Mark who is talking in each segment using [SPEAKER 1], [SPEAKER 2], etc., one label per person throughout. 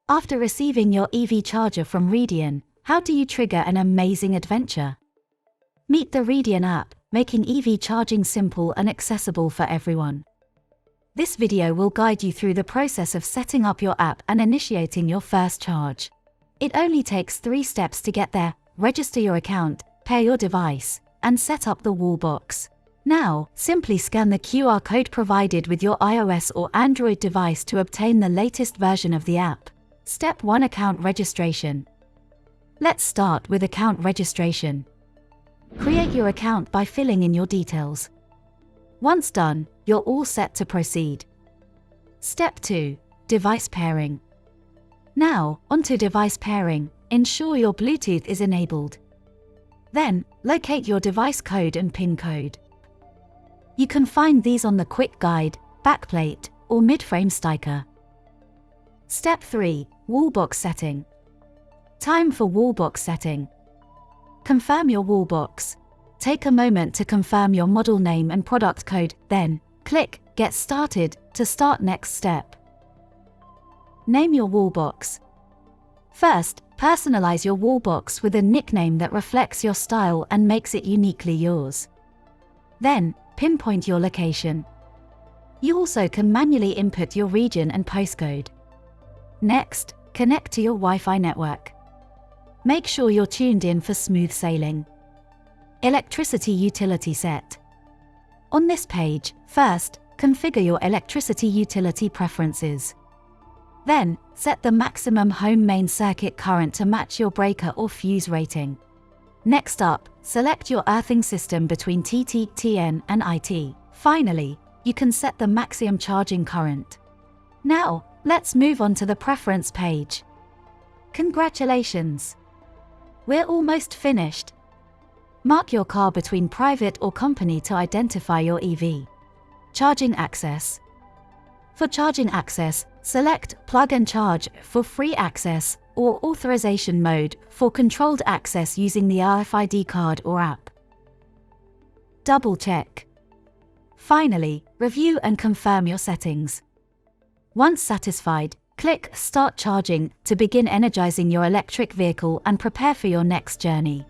[SPEAKER 1] After receiving your EV charger from RAEDIAN, how do you trigger an amazing adventure? Meet the RAEDIAN app, making EV charging simple and accessible for everyone. This video will guide you through the process of setting up your app and initiating your first charge. It only takes 3 steps to get there: register your account, pair your device, and set up the wall box. Now, simply scan the QR code provided with your iOS or Android device to obtain the latest version of the app. Step 1: Account registration. Let's start with account registration. Create your account by filling in your details. Once done, you're all set to proceed. Step 2: Device pairing. Now, onto device pairing. Ensure your Bluetooth is enabled. Then, locate your device code and PIN code. You can find these on the quick guide, backplate, or mid-frame sticker. Step 3: Wallbox setting. Time for wallbox setting. Confirm your wallbox. Take a moment to confirm your model name and product code, then click Get Started to start next step. Name your wallbox. First, personalize your wallbox with a nickname that reflects your style and makes it uniquely yours. Then, pinpoint your location. You also can manually input your region and postcode. Next, connect to your Wi-Fi network. Make sure you're tuned in for smooth sailing. Electricity utility set. On this page, first, configure your electricity utility preferences. Then, set the maximum home main circuit current to match your breaker or fuse rating. Next up, select your earthing system between TT, TN, and IT. Finally, you can set the maximum charging current. Now, let's move on to the preference page. Congratulations! We're almost finished. Mark your car between private or company to identify your EV. Charging access. For charging access, select Plug and Charge for free access or authorization mode for controlled access using the RFID card or app. Double check. Finally, review and confirm your settings. Once satisfied, click Start Charging to begin energizing your electric vehicle and prepare for your next journey.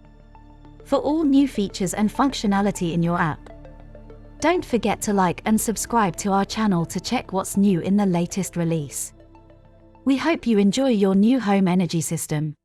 [SPEAKER 1] For all new features and functionality in your app, don't forget to like and subscribe to our channel to check what's new in the latest release. We hope you enjoy your new home energy system.